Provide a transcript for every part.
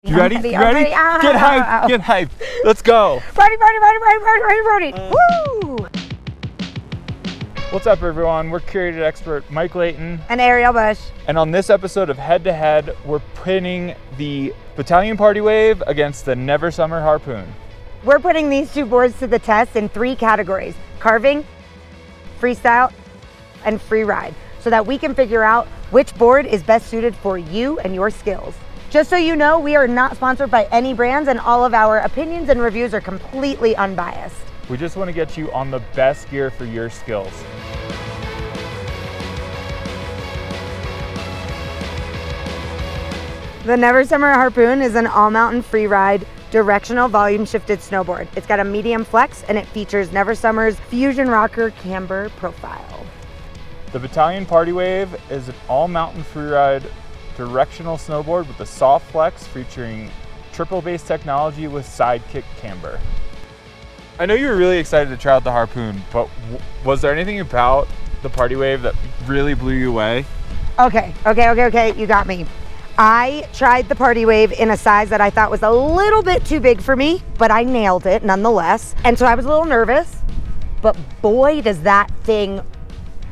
You ready? You ready? Get hyped, get hyped. Let's go. Ready. Woo! What's up, everyone? We're Curated Expert Mike Leighton And Arielle Busch. And on this episode of Head to Head, we're pitting the Bataleon Party Wave against the Never Summer Harpoon. We're putting these two boards to the test in 3 categories: carving, freestyle, and freeride, so that we can figure out which board is best suited for you and your skills. Just so you know, we are not sponsored by any brands, and all of our opinions and reviews are completely unbiased. We just want to get you on the best gear for your skills. The Never Summer Harpoon is an all-mountain freeride directional volume shifted snowboard. It's got a medium flex and it features Never Summer's Fusion Rocker camber profile. The Bataleon Party Wave is an all-mountain freeride directional snowboard with a soft flex featuring triple base technology with sidekick camber. I know you were really excited to try out the Harpoon, but was there anything about the Party Wave that really blew you away? Okay, you got me. I tried the Party Wave in a size that I thought was a little bit too big for me, but I nailed it nonetheless. And so I was a little nervous, but boy, does that thing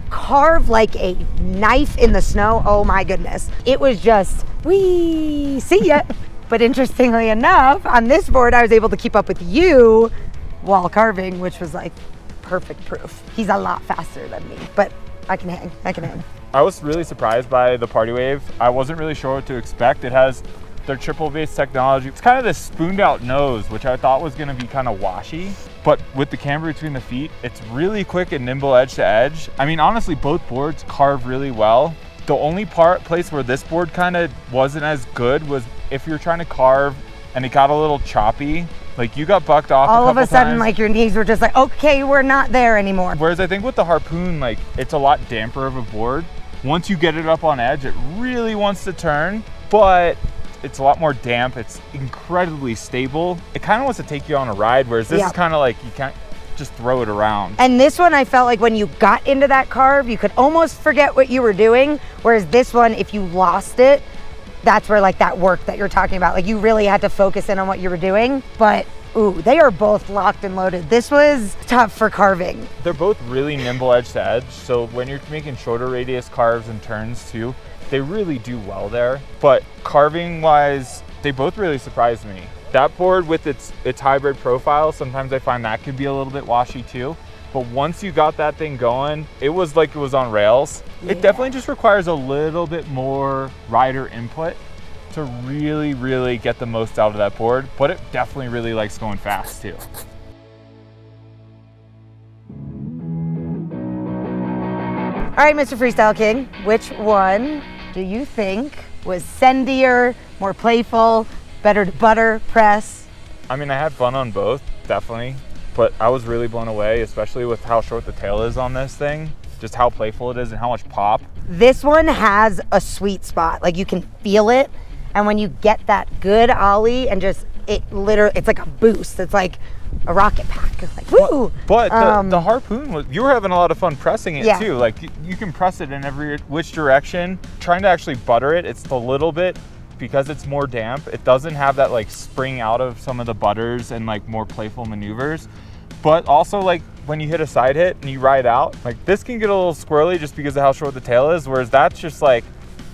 carve like a knife in the snow. Oh my goodness. It was just, wee, see ya. But interestingly enough, on this board, I was able to keep up with you while carving, which was like perfect proof. He's a lot faster than me, but I can hang. I was really surprised by the Party Wave. I wasn't really sure what to expect. It has their triple base technology. It's kind of this spooned out nose, which I thought was gonna be kind of washy, but with the camber between the feet, it's really quick and nimble edge to edge. I mean, honestly, both boards carve really well. The only place where this board kind of wasn't as good was if you're trying to carve and it got a little choppy. Like you got bucked off all a of a sudden times. Like your knees were just like, okay, we're not there anymore. Whereas I think with the Harpoon, like it's a lot damper of a board. Once you get it up on edge, it really wants to turn, but it's a lot more damp. It's incredibly stable. It kind of wants to take you on a ride, whereas this is kind of like you can't just throw it around. And this one, I felt like when you got into that carve, you could almost forget what you were doing. Whereas this one, if you lost it, that's where like that work that you're talking about, like you really had to focus in on what you were doing. But ooh, they are both locked and loaded. This was tough for carving. They're both really nimble edge to edge. So when you're making shorter radius carves and turns too, they really do well there. But carving wise, they both really surprised me. That board with its hybrid profile, sometimes I find that could be a little bit washy too. But once you got that thing going, it was like it was on rails. Yeah. It definitely just requires a little bit more rider input to really, really get the most out of that board, but it definitely really likes going fast too. All right, Mr. Freestyle King, which one do you think was sendier, more playful, better to butter, press? I mean, I had fun on both, definitely, but I was really blown away, especially with how short the tail is on this thing, just how playful it is and how much pop. This one has a sweet spot, like you can feel it. And when you get that good ollie and just, it's like a boost. It's like a rocket pack. It's like, woo! But the Harpoon, you were having a lot of fun pressing it too. Like you can press it in every which direction. Trying to actually butter it, it's a little bit, because it's more damp, it doesn't have that like spring out of some of the butters and like more playful maneuvers. But also like when you hit a side hit and you ride out, like this can get a little squirrely just because of how short the tail is, whereas that's just like,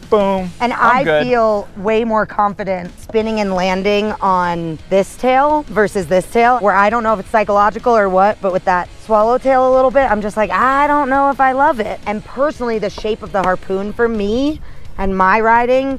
boom, and I feel way more confident spinning and landing on this tail versus this tail, where I don't know if it's psychological or what, but with that swallowtail a little bit, I'm just like, I don't know if I love it. And personally, the shape of the Harpoon for me and my riding,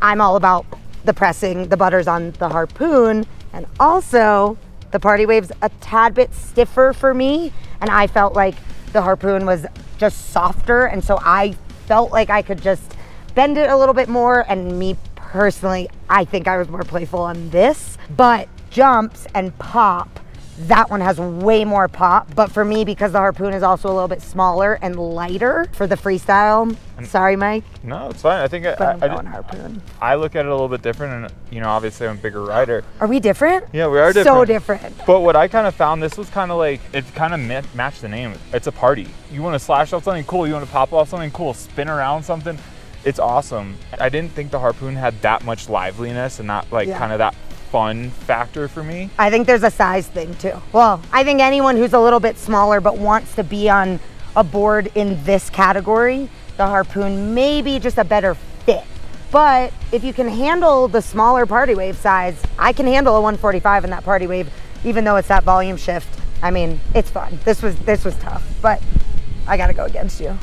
I'm all about the pressing, the butters on the Harpoon, and also the Party Wave's a tad bit stiffer for me, and I felt like the Harpoon was just softer, and so I felt like I could just bend it a little bit more. And me personally, I think I was more playful on this, but jumps and pop, that one has way more pop. But for me, because the Harpoon is also a little bit smaller and lighter for the freestyle, sorry Mike. No, it's fine. I think I'm going Harpoon. I look at it a little bit different, and you know, obviously I'm a bigger rider. Are we different? Yeah, we are different. So different. But what I kind of found, this was kind of like, it kind of matched the name. It's a party. You want to slash off something cool, you want to pop off something cool, spin around something. It's awesome. I didn't think the Harpoon had that much liveliness and that kind of that fun factor for me. I think there's a size thing too. Well, I think anyone who's a little bit smaller but wants to be on a board in this category, the Harpoon may be just a better fit. But if you can handle the smaller Party Wave size, I can handle a 145 in that Party Wave, even though it's that volume shift. I mean, it's fun. This was tough, but I gotta go against you.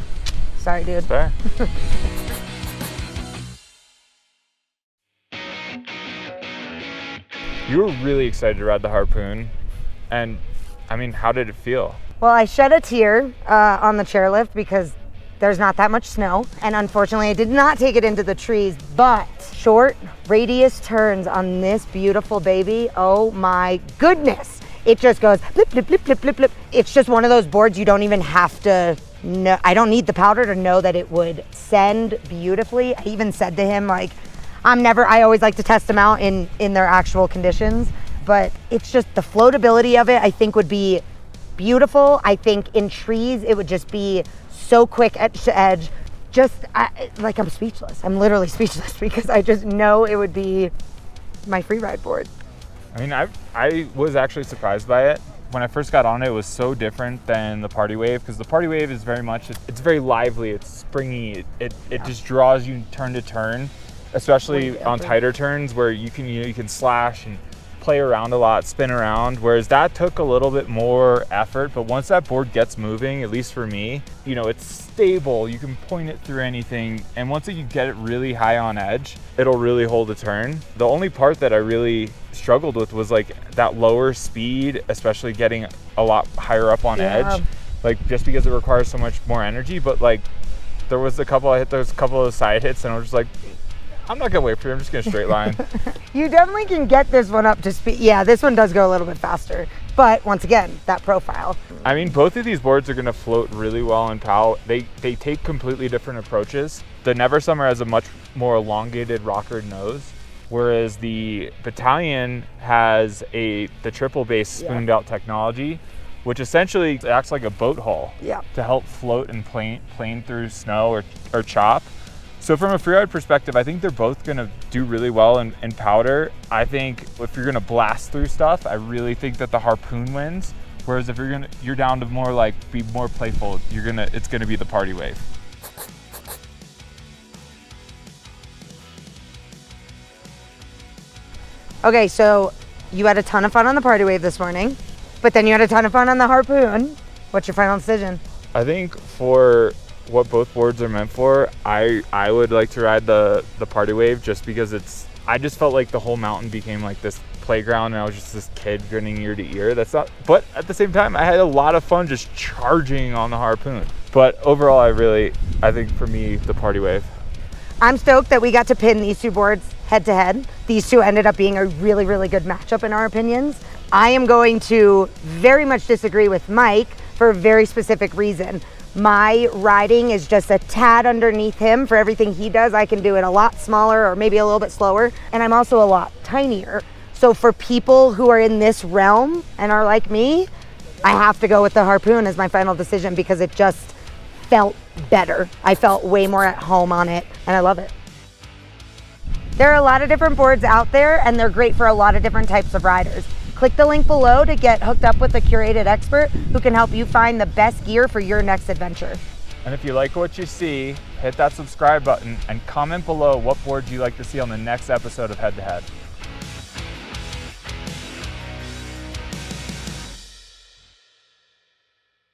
Sorry, dude. Fair. You were really excited to ride the Harpoon, and I mean, how did it feel? Well, I shed a tear on the chairlift because there's not that much snow, and unfortunately I did not take it into the trees, but short radius turns on this beautiful baby, oh my goodness. It just goes blip, blip, blip, blip, blip, blip. It's just one of those boards you don't even have to know. I don't need the powder to know that it would send beautifully. I even said to him, like, I always like to test them out in their actual conditions, but it's just the floatability of it, I think would be beautiful. I think in trees, it would just be so quick edge to edge. I'm speechless. I'm literally speechless because I just know it would be my Freeride board. I mean, I was actually surprised by it. When I first got on it, it was so different than the Party Wave, because the Party Wave is very much, it's very lively, it's springy, it just draws you turn to turn. Especially on tighter turns where you can slash and play around a lot, spin around, whereas that took a little bit more effort. But once that board gets moving, at least for me, it's stable, you can point it through anything, and once you get it really high on edge, it'll really hold a turn. The only part that I really struggled with was like that lower speed, especially getting a lot higher up on edge, like just because it requires so much more energy. But like I hit those couple of side hits and I was just like, I'm not gonna wait for you, I'm just gonna straight line. You definitely can get this one up to speed. Yeah, this one does go a little bit faster. But once again, that profile. I mean, both of these boards are gonna float really well in POW. They take completely different approaches. The Never Summer has a much more elongated rocker nose, whereas the Bataleon has the triple base spooned out technology, which essentially acts like a boat hull to help float and plane through snow or chop. So from a freeride perspective, I think they're both gonna do really well in powder. I think if you're gonna blast through stuff, I really think that the Harpoon wins. Whereas if you're down to more like be more playful, it's gonna be the Party Wave. Okay, so you had a ton of fun on the Party Wave this morning, but then you had a ton of fun on the Harpoon. What's your final decision? I think for what both boards are meant for, I would like to ride the Party Wave just because I just felt like the whole mountain became like this playground and I was just this kid grinning ear to ear. But at the same time, I had a lot of fun just charging on the Harpoon. But overall, I think for me, the Party Wave. I'm stoked that we got to pin these two boards head to head. These two ended up being a really, really good matchup in our opinions. I am going to very much disagree with Mike for a very specific reason. My riding is just a tad underneath him. For everything he does, I can do it a lot smaller or maybe a little bit slower. And I'm also a lot tinier. So for people who are in this realm and are like me, I have to go with the Harpoon as my final decision because it just felt better. I felt way more at home on it and I love it. There are a lot of different boards out there and they're great for a lot of different types of riders. Click the link below to get hooked up with a Curated Expert who can help you find the best gear for your next adventure. And if you like what you see, hit that subscribe button and comment below what boards you'd like to see on the next episode of Head to Head.